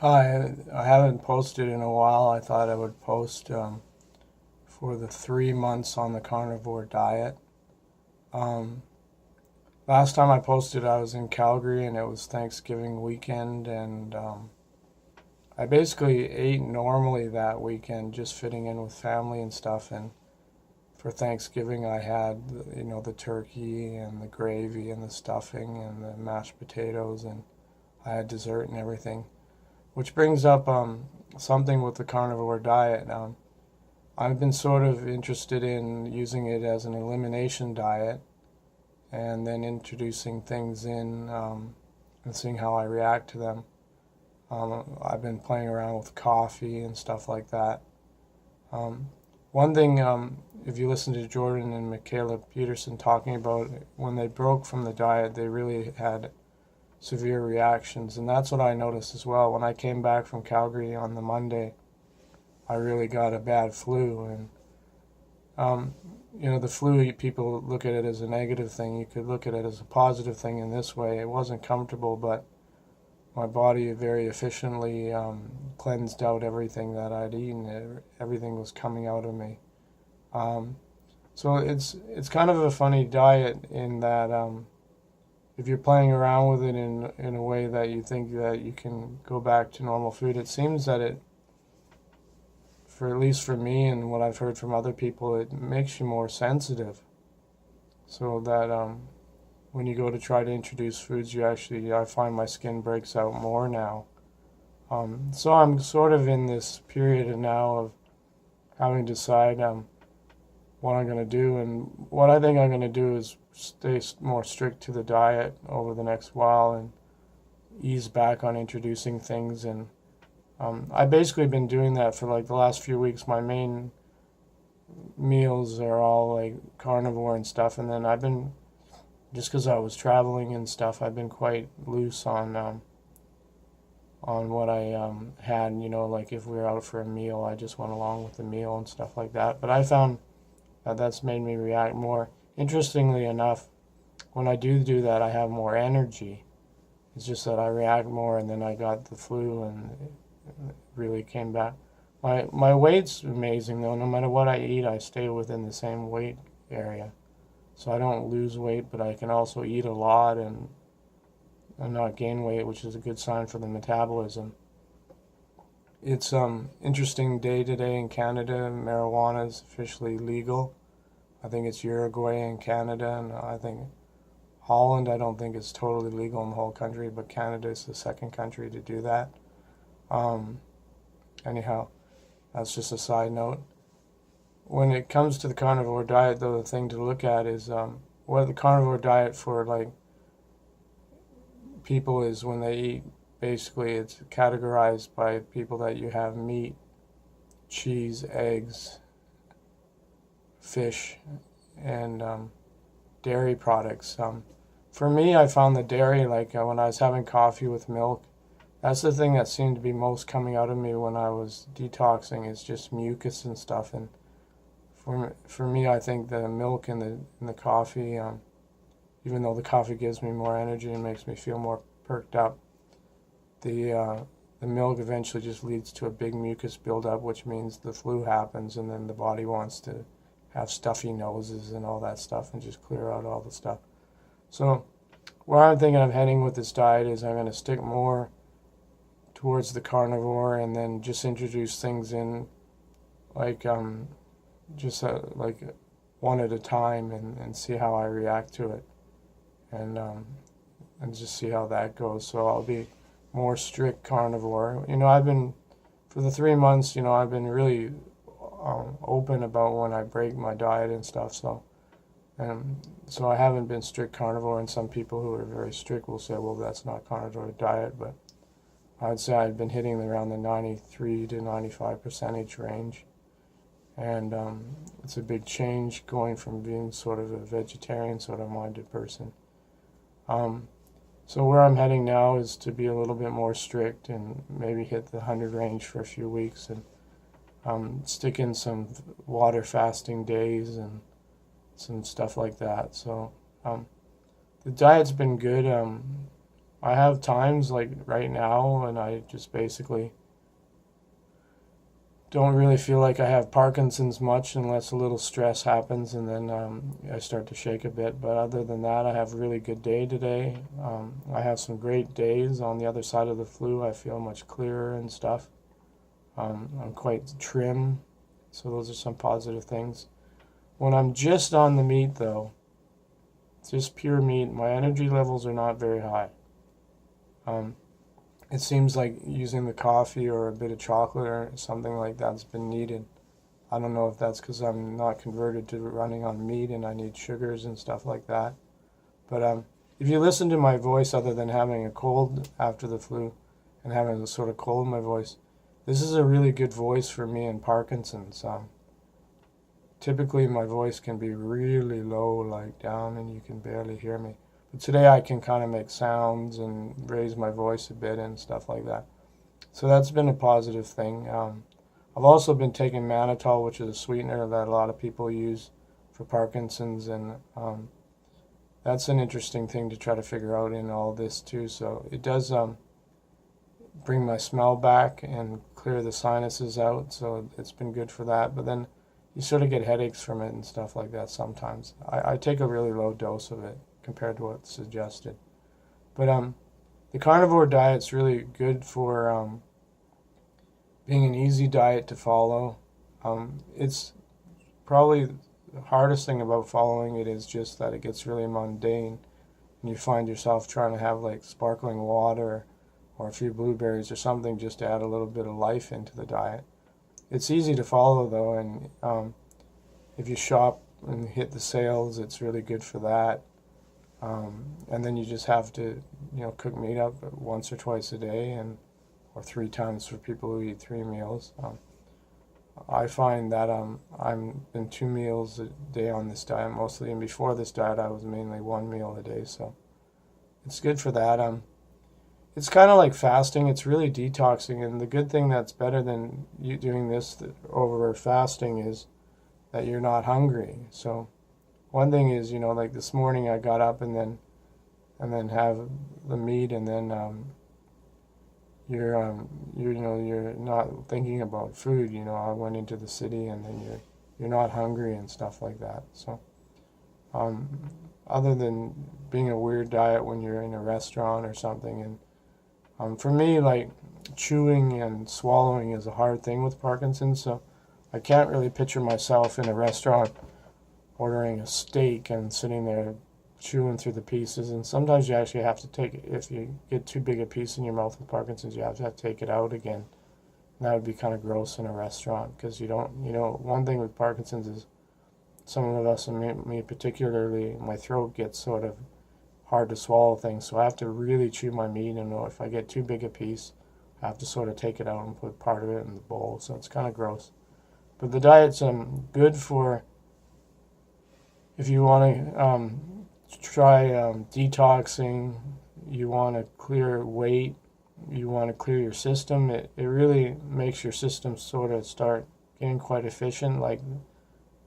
I haven't posted in a while. I thought I would post for the 3 months on the carnivore diet. Um, Last time I posted, I was in Calgary and it was Thanksgiving weekend, and I basically ate normally that weekend, just fitting in with family and stuff. And for Thanksgiving, I had the turkey and the gravy and the stuffing and the mashed potatoes, and I had dessert and everything. Which brings up something with the carnivore diet. I've been sort of interested in using it as an elimination diet and then introducing things in and seeing how I react to them. I've been playing around with coffee and stuff like that. Um, One thing, if you listen to Jordan and Michaela Peterson talking about it, when they broke from the diet, they really had severe reactions, and that's what I noticed as well. When I came back from Calgary on the Monday, I really got a bad flu, and um, the flu, people look at it as a negative thing. You could look at it as a positive thing in this way. It wasn't comfortable, but my body very efficiently cleansed out everything that I'd eaten. Everything was coming out of me. Um, so it's kind of a funny diet in that if you're playing around with it in a way that you think that you can go back to normal food, it seems that for at least for me and what I've heard from other people, it makes you more sensitive. So that when you go to try to introduce foods, I find my skin breaks out more now. So I'm sort of in this period now of having to decide what I'm going to do. And what I think I'm going to do is stay more strict to the diet over the next while and ease back on introducing things. And I've basically been doing that for like the last few weeks. My main meals are all like carnivore and stuff. And then just because I was traveling and stuff, I've been quite loose on what I had. Like if we were out for a meal, I just went along with the meal and stuff like that. But I found that's made me react more. Interestingly enough, when I do that, I have more energy. It's just that I react more, and then I got the flu, and it really came back. My weight's amazing though. No matter what I eat, I stay within the same weight area. So I don't lose weight, but I can also eat a lot and not gain weight, which is a good sign for the metabolism. It's interesting day to day in Canada. Marijuana is officially legal. I think it's Uruguay and Canada, and I think Holland. I don't think it's totally legal in the whole country, but Canada is the second country to do that. Um, Anyhow, that's just a side note. When it comes to the carnivore diet, though, the thing to look at is what the carnivore diet for like people is when they eat. Basically, it's categorized by people that you have meat, cheese, eggs, fish, and dairy products. For me, I found the dairy, like when I was having coffee with milk, that's the thing that seemed to be most coming out of me when I was detoxing. Is just mucus and stuff. And for me, I think the milk and the coffee, even though the coffee gives me more energy and makes me feel more perked up, the milk eventually just leads to a big mucus buildup, which means the flu happens, and then the body wants to have stuffy noses and all that stuff and just clear out all the stuff. So where I'm thinking of heading with this diet is I'm going to stick more towards the carnivore and then just introduce things in like like one at a time and see how I react to it and just see how that goes. So I'll be more strict carnivore. I've been for the 3 months. I've been really open about when I break my diet and stuff. So I haven't been strict carnivore, and some people who are very strict will say, well, that's not carnivore diet, but I'd say I've been hitting around the 93 to 95% range. And it's a big change going from being sort of a vegetarian sort of minded person. So where I'm heading now is to be a little bit more strict and maybe hit the 100 range for a few weeks and stick in some water fasting days and some stuff like that. So the diet's been good. I have times like right now, and I just basically don't really feel like I have Parkinson's much unless a little stress happens, and then I start to shake a bit. But other than that, I have a really good day today. I have some great days on the other side of the flu. I feel much clearer and stuff. I'm quite trim, so those are some positive things. When I'm just on the meat, though, just pure meat, my energy levels are not very high. Um, it seems like using the coffee or a bit of chocolate or something like that's been needed. I don't know if that's because I'm not converted to running on meat and I need sugars and stuff like that. But if you listen to my voice, other than having a cold after the flu and having a sort of cold in my voice, this is a really good voice for me in Parkinson's. Typically, my voice can be really low, like down, and you can barely hear me. But today I can kind of make sounds and raise my voice a bit and stuff like that. So that's been a positive thing. I've also been taking mannitol, which is a sweetener that a lot of people use for Parkinson's, and that's an interesting thing to try to figure out in all this too. So it does bring my smell back and clear the sinuses out, so it's been good for that. But then you sort of get headaches from it and stuff like that sometimes. I take a really low dose of it compared to what's suggested. But the carnivore diet's really good for being an easy diet to follow. It's probably the hardest thing about following it is just that it gets really mundane, and you find yourself trying to have like sparkling water or a few blueberries or something just to add a little bit of life into the diet. It's easy to follow though, and if you shop and hit the sales, it's really good for that. And then you just have to, cook meat up once or twice a day, or 3 times for people who eat 3 meals. I find that I'm in 2 meals a day on this diet mostly, and before this diet I was mainly 1 meal a day, so it's good for that. It's kind of like fasting. It's really detoxing, and the good thing that's better than you doing this over fasting is that you're not hungry. So one thing is, like this morning I got up and then have the meat, and then you're not thinking about food. I went into the city, and then you're not hungry and stuff like that. So other than being a weird diet when you're in a restaurant or something, and for me, like chewing and swallowing is a hard thing with Parkinson's, so I can't really picture myself in a restaurant ordering a steak and sitting there chewing through the pieces. And sometimes you actually have to take it. If you get too big a piece in your mouth with Parkinson's, you have to take it out again. And that would be kind of gross in a restaurant, because you don't, one thing with Parkinson's is some of us, and me particularly, my throat gets sort of hard to swallow things, so I have to really chew my meat, and if I get too big a piece, I have to sort of take it out and put part of it in the bowl, so it's kind of gross. But the diet's good for if you want to try detoxing, you want to clear weight, you want to clear your system. It really makes your system sort of start getting quite efficient. Like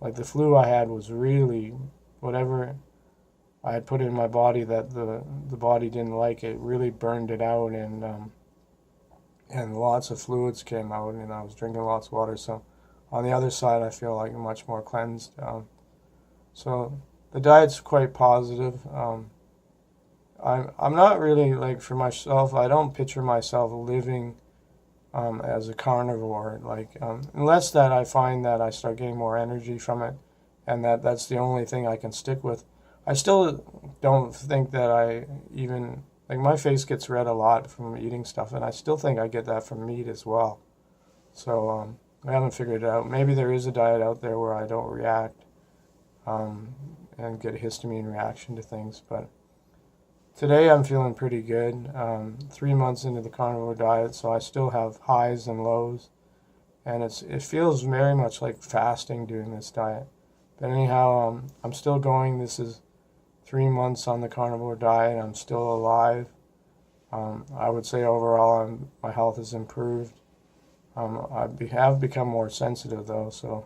the flu I had was really, whatever I had put in my body that the body didn't like, it really burned it out, and lots of fluids came out, and I was drinking lots of water. So on the other side, I feel like much more cleansed. So the diet's quite positive. I'm not really, like, for myself, I don't picture myself living as a carnivore, like unless that I find that I start getting more energy from it, and that's the only thing I can stick with. I still don't think that I even, like, my face gets red a lot from eating stuff, and I still think I get that from meat as well. So I haven't figured it out. Maybe there is a diet out there where I don't react and get a histamine reaction to things, but today I'm feeling pretty good. 3 months into the carnivore diet, so I still have highs and lows, and it feels very much like fasting doing this diet. But anyhow, I'm still going. This is 3 months on the carnivore diet. I'm still alive. I would say overall my health has improved. I have become more sensitive though, so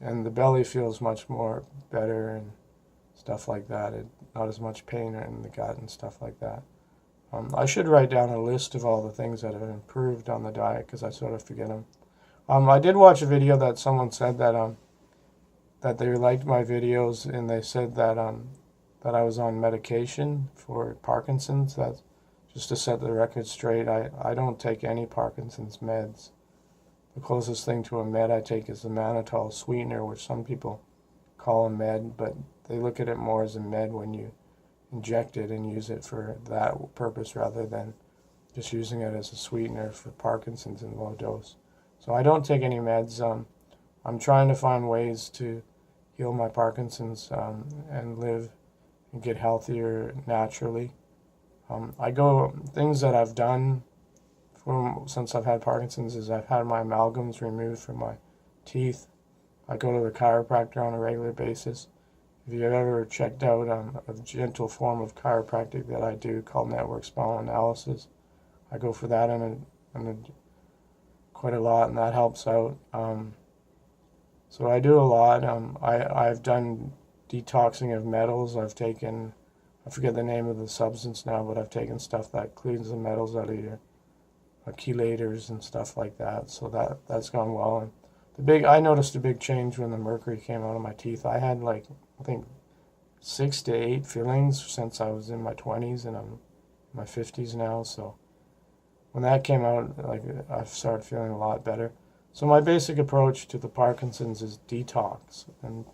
and the belly feels much more better, and stuff like that. Not as much pain in the gut and stuff like that. I should write down a list of all the things that have improved on the diet because I sort of forget them. I did watch a video that someone said that they liked my videos, and they said that I was on medication for Parkinson's. That, just to set the record straight, I don't take any Parkinson's meds. The closest thing to a med I take is the mannitol sweetener, which some people call a med, but they look at it more as a med when you inject it and use it for that purpose rather than just using it as a sweetener for Parkinson's in low dose. So I don't take any meds. I'm trying to find ways to heal my Parkinson's and live and get healthier naturally. Things that I've done since I've had Parkinson's is I've had my amalgams removed from my teeth. I go to the chiropractor on a regular basis. If you've ever checked out a gentle form of chiropractic that I do called network spinal analysis, I go for that quite a lot, and that helps out. So I do a lot. I've done detoxing of metals. I've taken, I forget the name of the substance now, but I've taken stuff that cleans the metals out of your chelators and stuff like that. So that's gone well. And I noticed a big change when the mercury came out of my teeth. I had I think 6 to 8 fillings since I was in my 20s, and I'm in my 50s now. So when that came out, I started feeling a lot better. So my basic approach to the Parkinson's is detox, and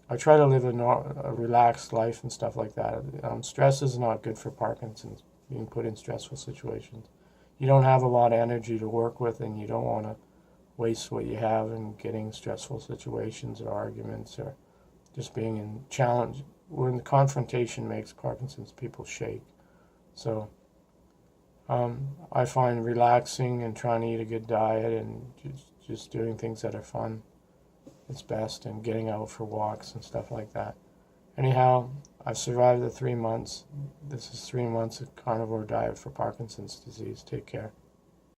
I try to live a relaxed life and stuff like that. Stress is not good for Parkinson's, being put in stressful situations. You don't have a lot of energy to work with, and you don't want to waste what you have in getting stressful situations or arguments or just being in challenge. When the confrontation makes Parkinson's people shake. So I find relaxing and trying to eat a good diet and just doing things that are fun is best, and getting out for walks and stuff like that. Anyhow, I've survived the 3 months. This is 3 months of carnivore diet for Parkinson's disease. Take care.